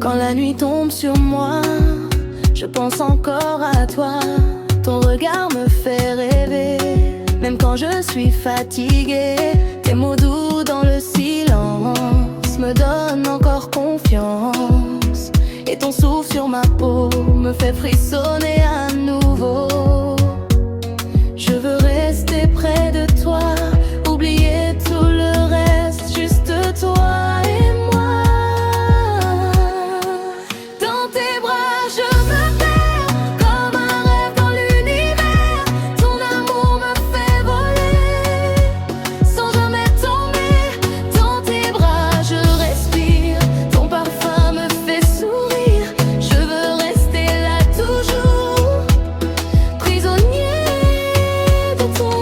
Quand la nuit tombe sur moi, je pense encore à toi. Ton regard me fait rêver, même quand je suis fatiguée. Tes mots doux dans le silence me donnent encore confiance. Et ton souffle sur ma peau me fait frissonner à nouveau. Je veux rester près de toi, oublier tout le reste, juste toi et moi. Dans tes bras je me perds, comme un rêve dans l'univers. Ton amour me fait voler, sans jamais tomber. Dans tes bras je respire, ton parfum me fait sourire. Je veux rester là toujours, prisonnier de ton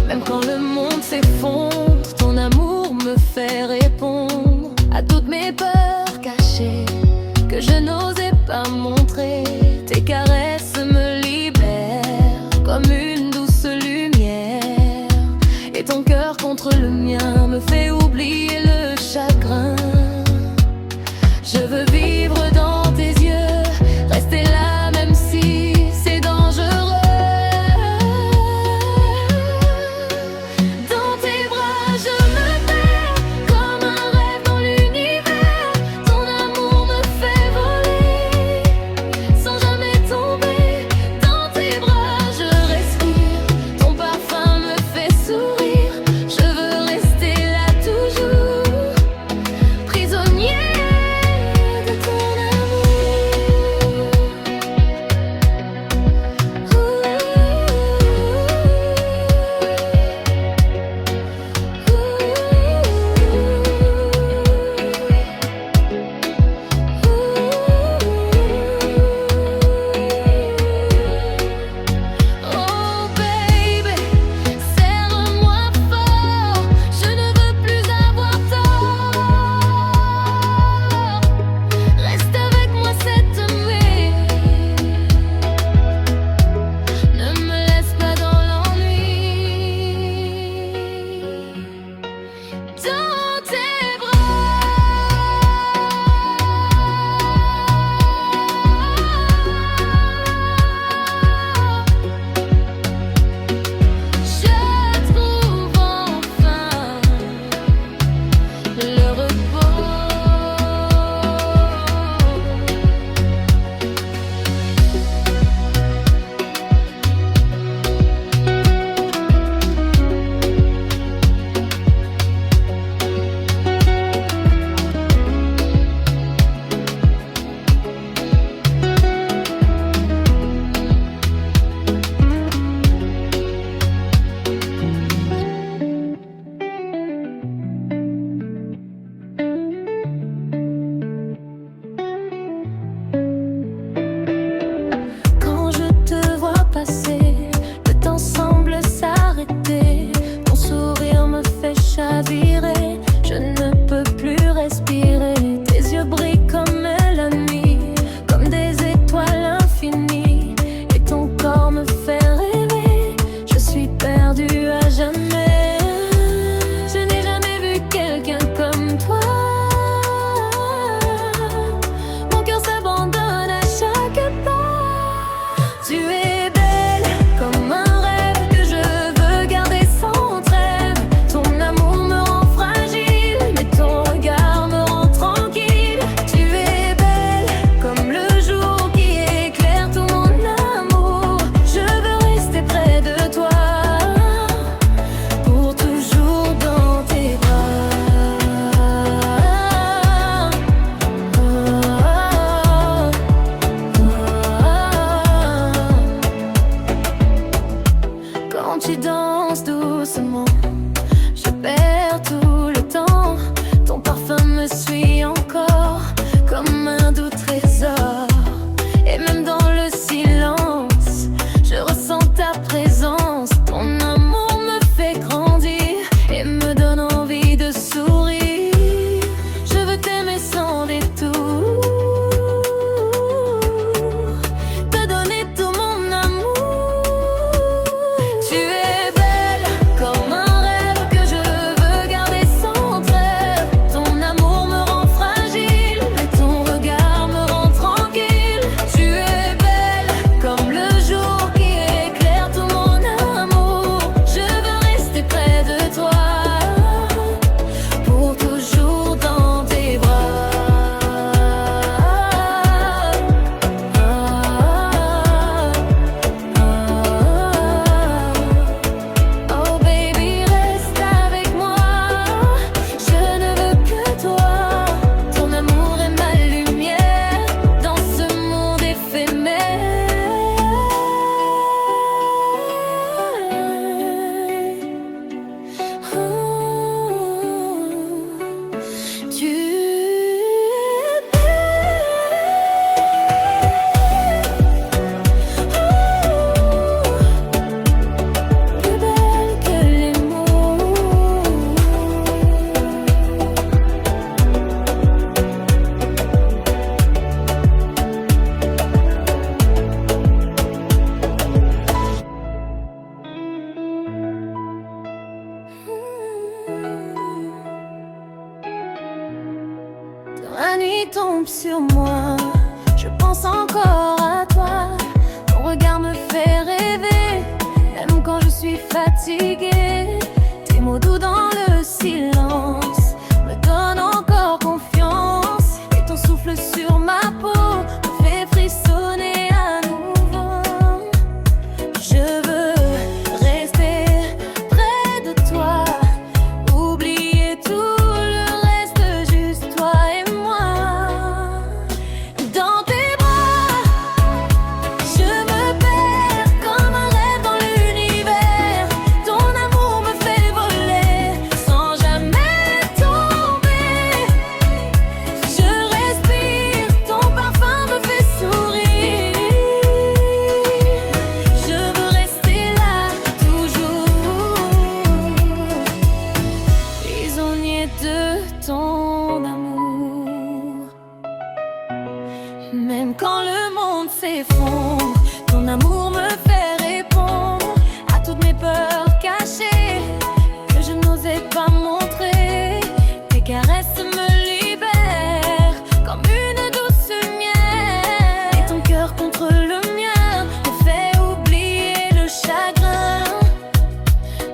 Même quand le monde s'effondre, ton amour me fait répondre à toutes mes peurs cachées que je n'osais pas montrer. Tes caresses me libèrent comme une douce lumière, et ton cœur contre le mien me fait oublier le chagrin. Je veux vivre dans tes yeux, rester là même si c'est dangereux. Dans tes bras je me perds, comme un rêve dans l'univers. Ton amour me fait voler, sans jamais tomber. Dans tes bras je respire, ton parfum me fait sourire. Je veux rester là toujours, prisonnier de ton Oh baby, serre-moi fort, je ne veux plus avoir tort. Reste avec moi cette nuit, ne me laisse pas dans l'ennui. Dans tes bras je trouve enfin le repos. Quand je te vois passer, le temps semble s'arrêter. Ton sourire me fait chavirer, je ne peux plus respirer. Tes yeux brillent comme la nuit, comme des étoiles infinies. Et ton corps me fait rêver, je suis perdue à jamais. Je n'ai jamais vu quelqu'un comme toi. Mon cœur s'abandonne à chaque pas. Tu es belle comme un rêve que je veux garder sans trêve. Ton amour me rend fragile, mais ton regard me rend tranquille. Tu es belle comme le jour qui éclaire tout mon amour. Je veux rester près de toi, pour toujours dans tes bras. Quand tu danses doucement, je perds tout le temps. Ton parfum me suit encore comme un doux trésor. Et même dans le silence, je ressens ta présence. Ton amour me fait grandir et me donne envie de nuit tombe sur moi, je pense encore à toi. Ton regard me fait rêver, même quand je suis fatiguée. Tes mots doux dans le silence me donnent encore confiance. Et ton souffle sur ma peau me fait frissonner à nouveau. Je veux rester près de toi, oublier tout le reste, juste toi et moi. Dans tes bras, je me perds comme un rêve dans l'univers. Ton amour me fait voler sans jamais tomber. Je respire, ton parfum me fait sourire. Je veux rester là, toujours prisonnier de ton amour. Même quand le monde s'effondre, ton amour me fait répondre à toutes mes peurs cachées que je n'osais pas montrer. Tes caresses me libèrent comme une douce lumière. Et ton cœur contre le mien me fait oublier le chagrin.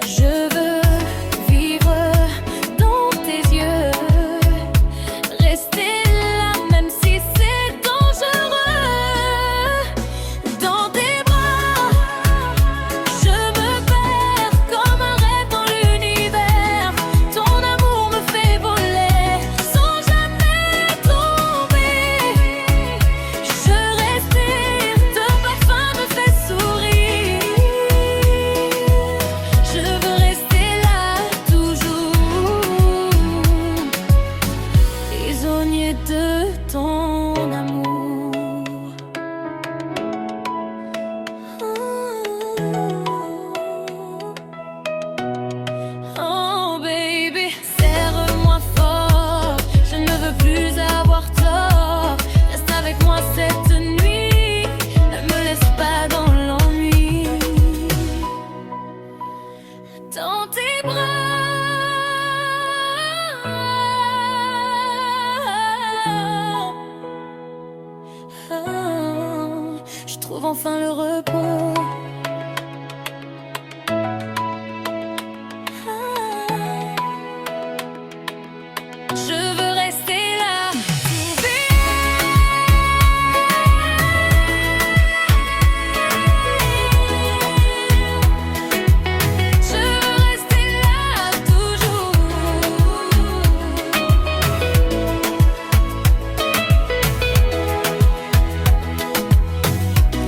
Je veux vivre dans tes yeux, rester là même si c'est dangereux. Dans tes bras, je me perds comme un rêve dans l'univers. Ton amour me fait voler sans jamais tomber. Je respire, ton parfum me fait sourire. Je veux rester là, toujours prisonnier de ton amour. Oh baby, serre-moi fort, je ne veux plus avoir tort. Reste avec moi cette nuit, ne me laisse pas dans l'ennui. Dans tes bras, je trouve enfin le repos. Je veux rester là, je veux rester là, toujours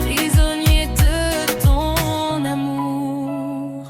prisonnier de ton amour.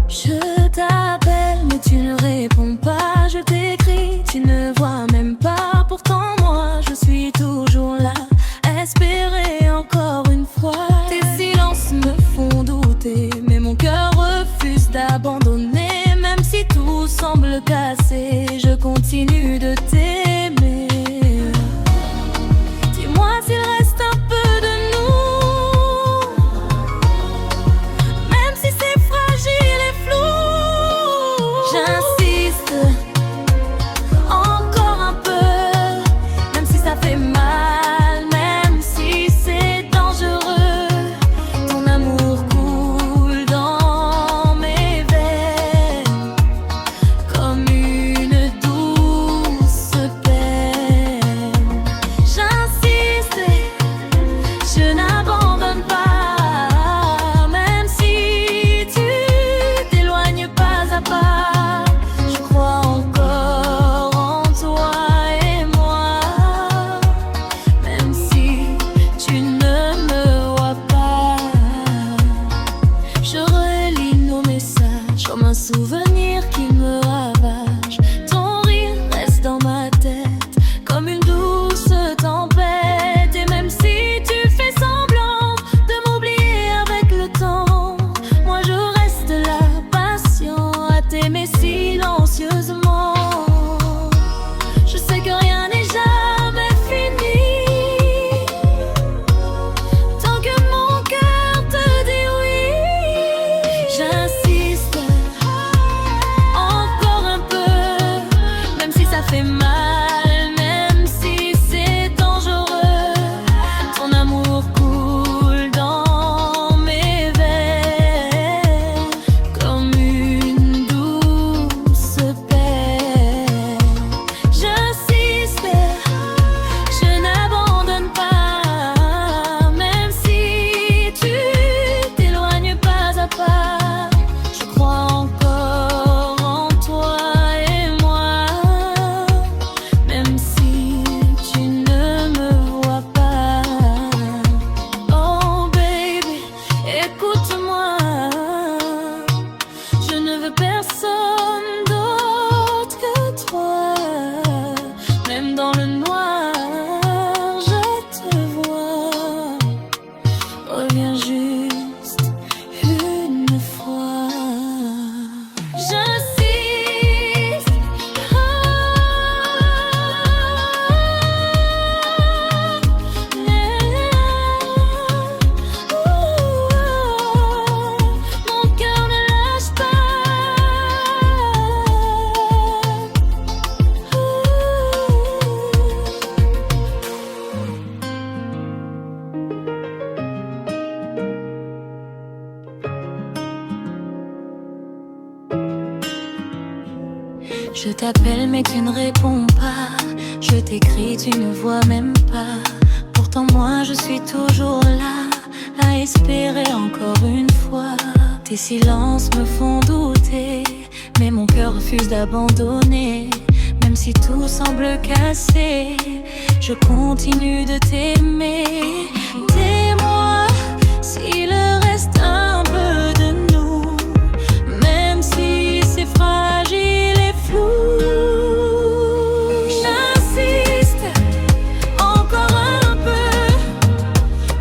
Je t'appelle mais tu ne réponds pas, je t'écris, tu ne vois même pas. Pourtant moi je suis toujours là, espérer encore une fois. Tes silences me font douter, mais mon cœur refuse d'abandonner. Même si tout semble cassé, je continue de t'aimer. Dis-moi s'il reste un peu de nous, même si c'est fragile et flou. J'insiste encore un peu, même si ça fait mal, même si c'est dangereux. Ton amour coule dans mes veines comme une douce fait mal, même si c'est dangereux. Ton amour coule dans mes veines comme une douce peine. J'insiste, je n'abandonne pas, même si tu t'éloignes pas à pas. Je crois encore en toi et moi, même si tu ne me vois pas. Oh baby, écoute-moi, je ne veux personne d'autre que toi. Même dans le noir, je te vois. Reviens juste une fois. J'insiste. Mon cœur ne lâche pas. Je t'appelle mais tu ne réponds pas. Je t'écris, tu ne vois même pas. Pourtant moi je suis toujours là, à espérer encore une fois. Tes silences me font douter, mais mon cœur refuse d'abandonner. Même si tout semble cassé, je continue de t'aimer. Dis-moi s'il reste un peu de nous, même si c'est fragile et flou. J'insiste encore un peu,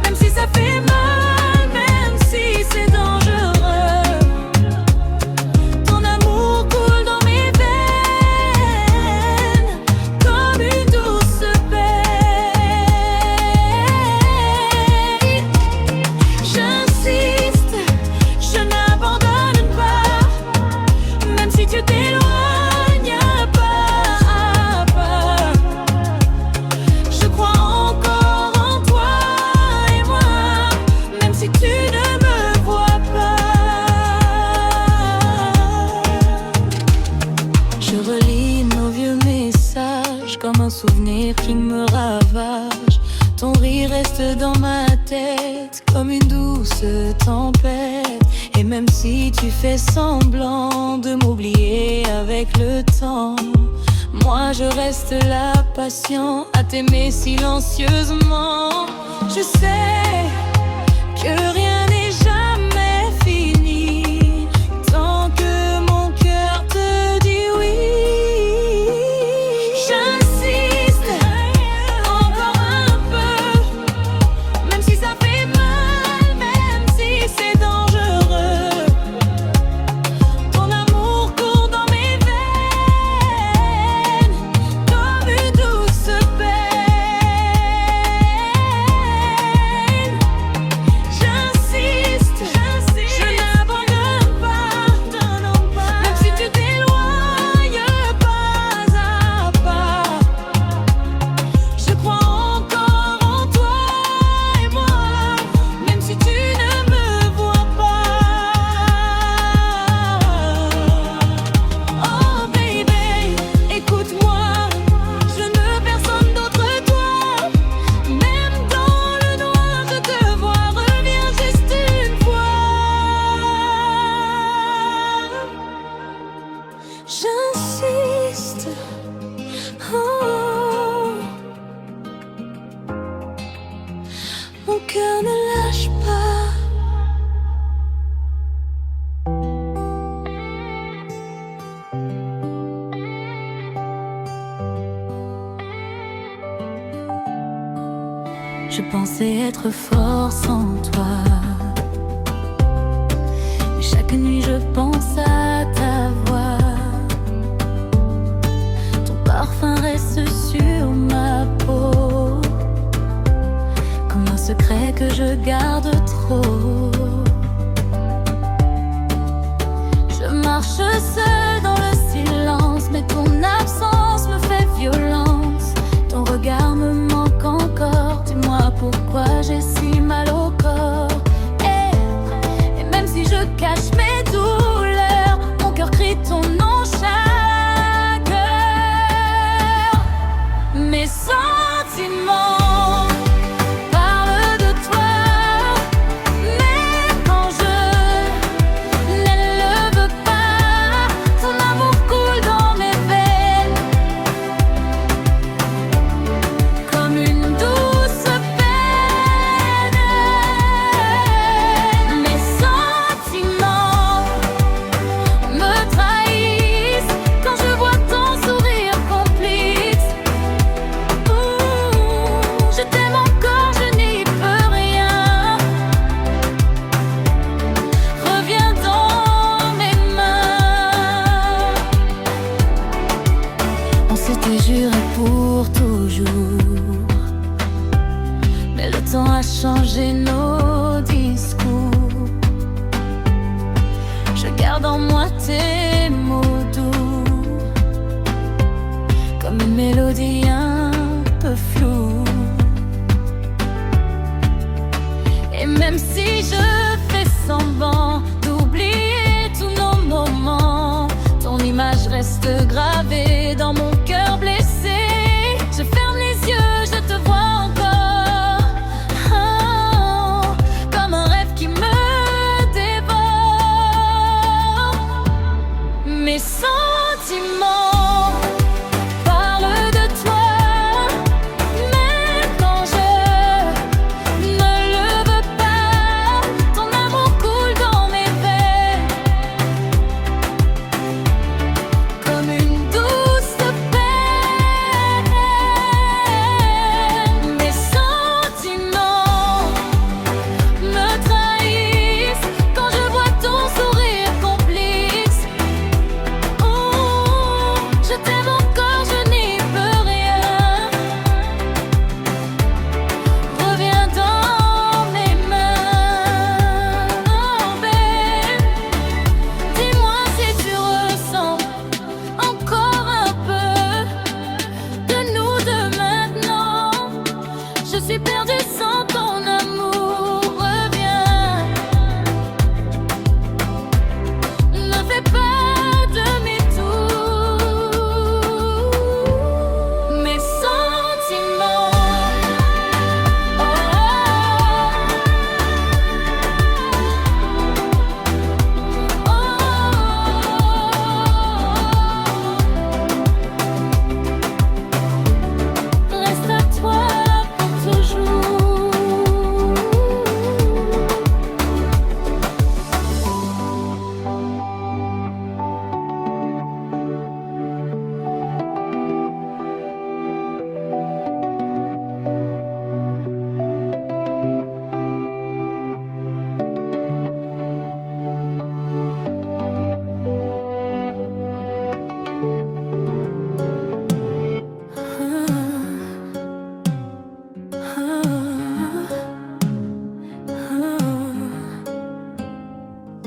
même si ça fait mal, même si c'est dangereux. Ton amour coule dans mes veines comme une douce peine. J'insiste, je n'abandonne pas, même si tu t'éloignes pas à pas. Je crois encore en toi et moi, même si tu ne me vois pas. Je relis nos vieux messages comme un souvenir qui me ravage. Ton rire reste dans ma tête comme une douce tempête. Et même si tu fais semblant de m'oublier avec le temps, moi je reste là patient à t'aimer silencieusement. Je sais que rien n'est jamais fini tant que mon cœur te dit oui. J'insiste encore un peu, même si ça fait mal, même si c'est dangereux. Ton amour court dans mes veines comme une douce peine. J'insiste, je n'abandonne pas, même si tu t'éloignes pas à pas. Je crois encore en toi et moi, même si tu ne me vois pas. Oh baby, écoute-moi, je ne veux personne d'autre que toi. Même dans le noir, je te vois. Reviens juste une fois. J'insiste. Oh. Mon cœur ne lâche pas. Je pensais être fort sans toi, mais chaque nuit je pense à ta voix. Ton parfum reste sur ma peau, comme un secret que je garde trop. Je marche seule dans le silence, mais ton absence me fait t'ai juré pour toujours, mais le temps a changé nos discours. Je garde en moi tes mots doux, comme une mélodie un peu floue. Et même si je fais semblant d'oublier tous nos moments, ton image reste gravée dans mon cœur blessé. Je ferme les yeux, je te vois encore, oh, comme un rêve qui me dévore. Mes sentiments parlent de toi, même quand je ne le veux pas. Ton amour coule dans mes veines comme une douce peine. Mes sentiments me trahissent quand je vois ton sourire complice. Oh, je t'aime encore, je n'y peux rien. Reviens dans mes mains, oh babe. Dis-moi si tu ressens encore un peu de nous deux maintenant. Je suis perdue sans ton amour. Reviens, ne fais pas demi-tour. Mes sentiments, oh, reste à toi pour toujours.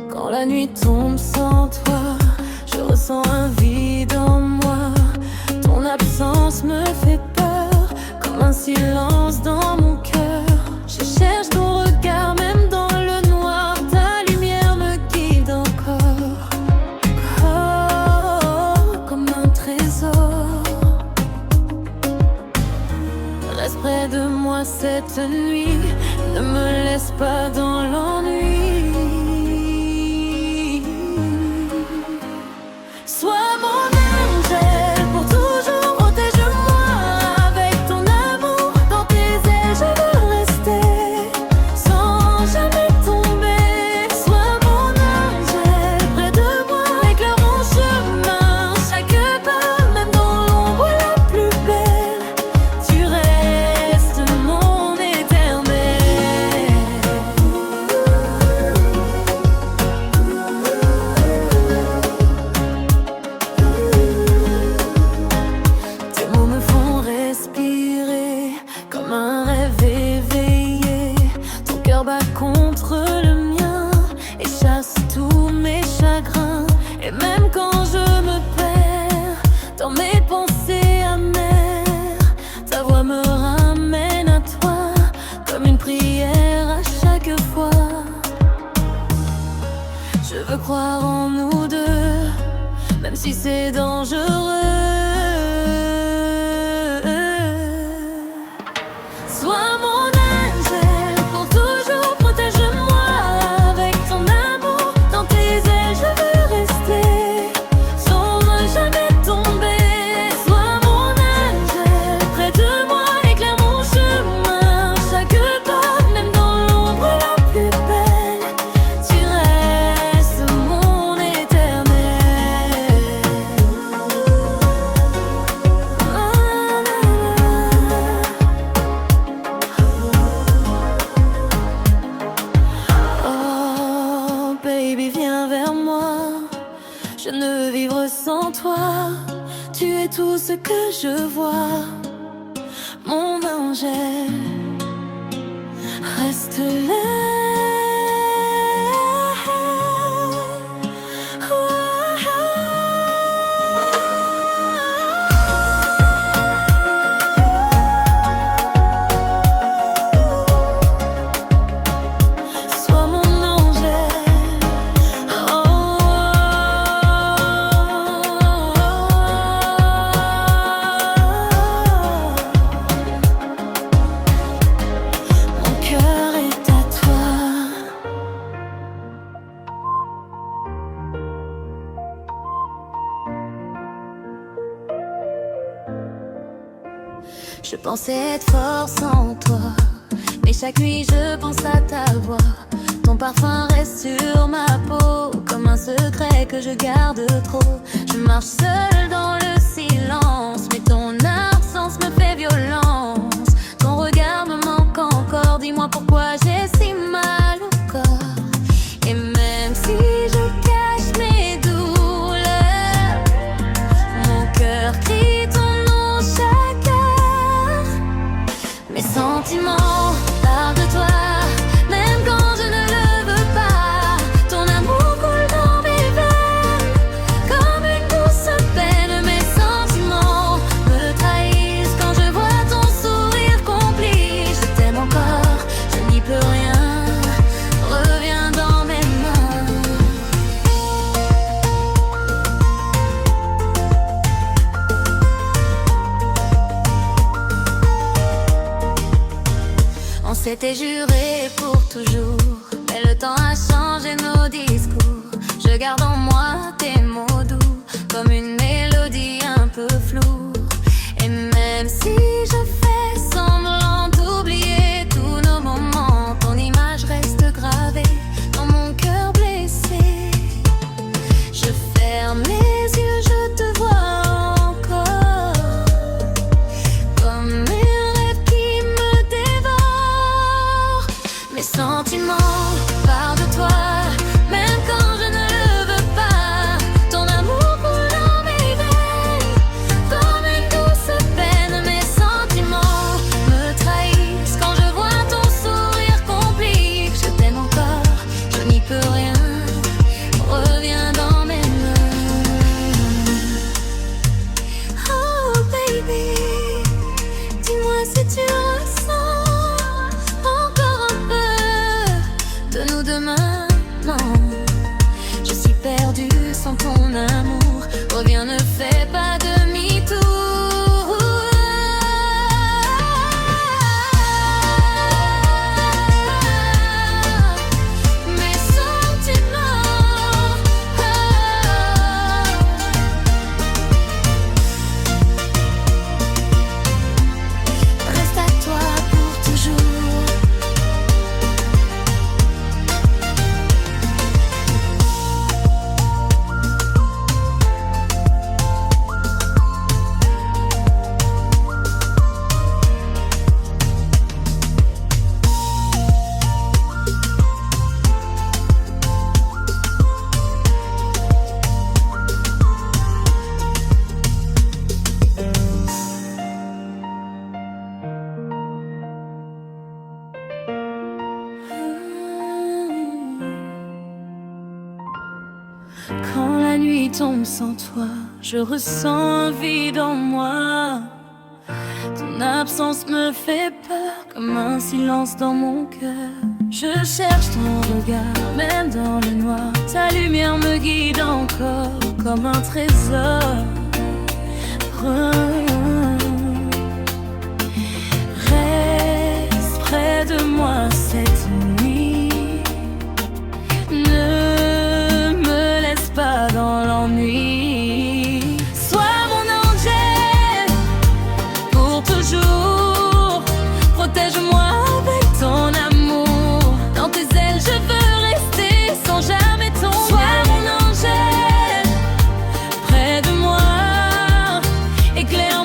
Quand la nuit tombe sans toi, je ressens un vide en moi. Ton absence me fait peur, comme un silence dans mon cœur. Je cherche ton regard, même dans le noir. Ta lumière me guide encore, oh, comme un trésor. Reste près de moi cette nuit, ne me laisse pas dans l'ennui. Sois mon angel pour toujours, protège-moi avec ton amour. Dans tes ailes je veux rester, sans jamais tomber. Sois mon angel près de moi, éclaire mon chemin. Chaque pas, même dans l'ombre la plus belle, tu restes mon éternel. Tes mots me font respirer comme un rêve éveillé. Ton cœur bat contre le mien et chasse tous mes chagrins. Et même quand je me perds dans mes pensées amères, ta voix me ramène à toi comme une prière à chaque fois. Je veux croire en nous deux, même si c'est dangereux. Sois mon angel pour toujours, protège-moi avec ton amour. Dans tes ailes je veux rester, sans jamais tomber. Sois mon angel près de moi, éclaire mon chemin. Chaque pas, même dans l'ombre la plus belle, tu restes mon éternel. tout ce que je vois. Mon ange, reste là. Je pensais être fort sans toi, mais chaque nuit je pense à ta voix. Ton parfum reste sur ma peau, comme un secret que je garde trop. Je marche seule dans le silence, mais ton absence me fait violence. Ton regard me manque encore, dis-moi pourquoi j'ai si mal au corps. Et même si je cache mes douleurs, mon cœur crie ton nom chaque heure. Mes sentiments parlent de toi, même quand je ne le veux pas. Ton amour coule dans mes veines, comme une douce peine. Mes sentiments me trahissent quand je vois ton sourire complice. Je t'aime encore, je n'y peux rien, reviens dans mes mains. On s'était juré pour toujours, mais le temps a changé nos discours. Je garde en moi tes mots doux, comme une mélodie un peu floue. Et même si je fais semblant d'oublier tous nos moments, ton image reste gravée dans mon cœur blessé. Je ferme les yeux, je te vois encore, comme un rêve qui me dévore. Mes sentiments parlent de toi, même quand je ne le veux pas. Ton amour coule dans mes veines, comme une douce peine. Mes sentiments me trahissent quand je vois ton sourire complique. Je t'aime encore, je n'y peux rien, reviens dans mes mains. Oh baby, dis-moi si tu ressens encore un peu de nous deux maintenant. Je suis perdue sans ton amour, reviens, ne fais pas demi-tour. Mes sentiments, reste à toi pour toujours. Quand la nuit tombe sans toi, je ressens un vide en moi. Ton absence me fait peur, comme un silence dans mon cœur. Je cherche ton regard, même dans le noir. Ta lumière me guide encore, comme un trésor. Reste près de moi cette nuit, ne me laisse pas dans l'ennui. Sois mon ange pour toujours, protège-moi avec ton amour. Dans tes ailes je veux rester sans jamais tomber. Sois mon ange près de moi, éclaire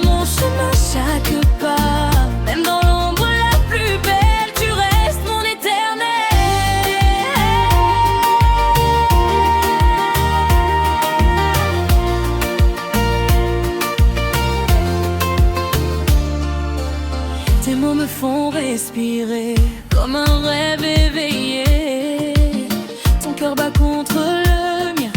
font respirer comme un rêve éveillé. Ton cœur bat contre le mien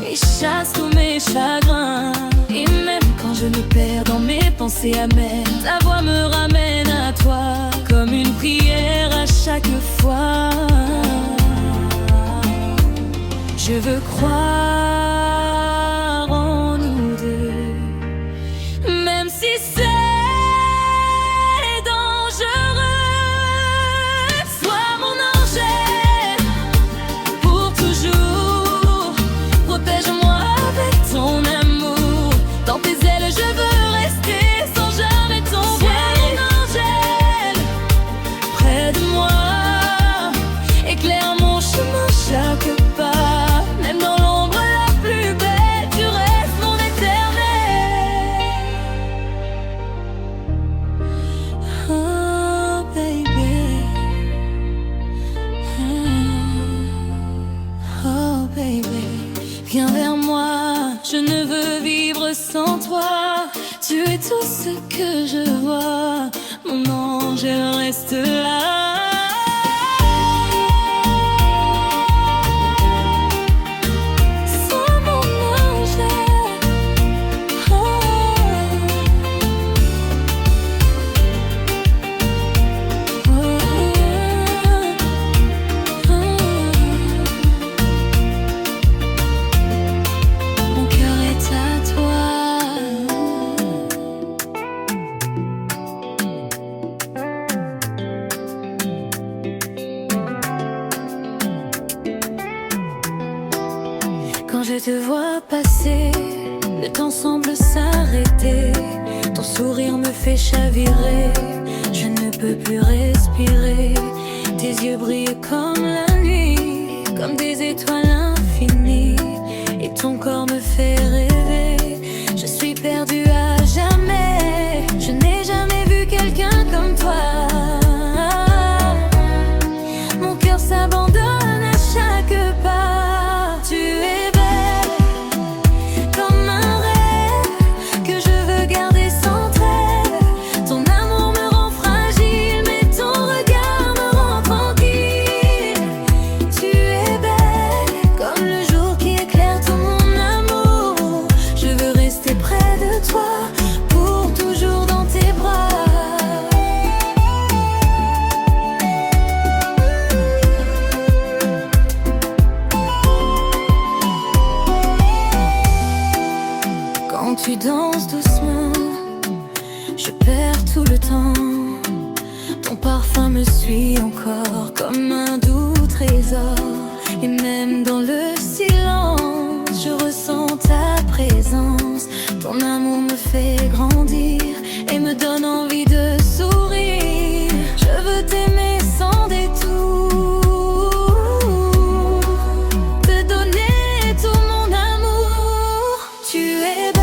et chasse tous mes chagrins. Et même quand je me perds dans mes pensées amères, ta voix me ramène à toi comme une prière à chaque fois. Je veux croire en nous deux, même si c'est viens vers moi, je ne veux vivre sans toi. Tu es tout ce que je vois, mon ange, elle reste là. Sois mon ange, oh. Oh. Quand je te vois passer, le temps semble s'arrêter. Ton sourire me fait chavirer, je ne peux plus respirer. Tes yeux brillent comme la nuit, comme des étoiles infinies. Et ton corps me fait rêver, je suis perdue à jamais. Je n'ai jamais vu quelqu'un comme toi. Mon cœur s'abandonne à chaque pas. Tu es tu danses doucement, je perds tout le temps. Ton parfum me suit encore comme un doux trésor. Et même dans le silence, je ressens ta présence. Ton amour me fait grandir et me donne envie de sourire. Je veux t'aimer sans détour, te donner tout mon amour. Tu es belle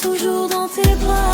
toujours dans tes bras.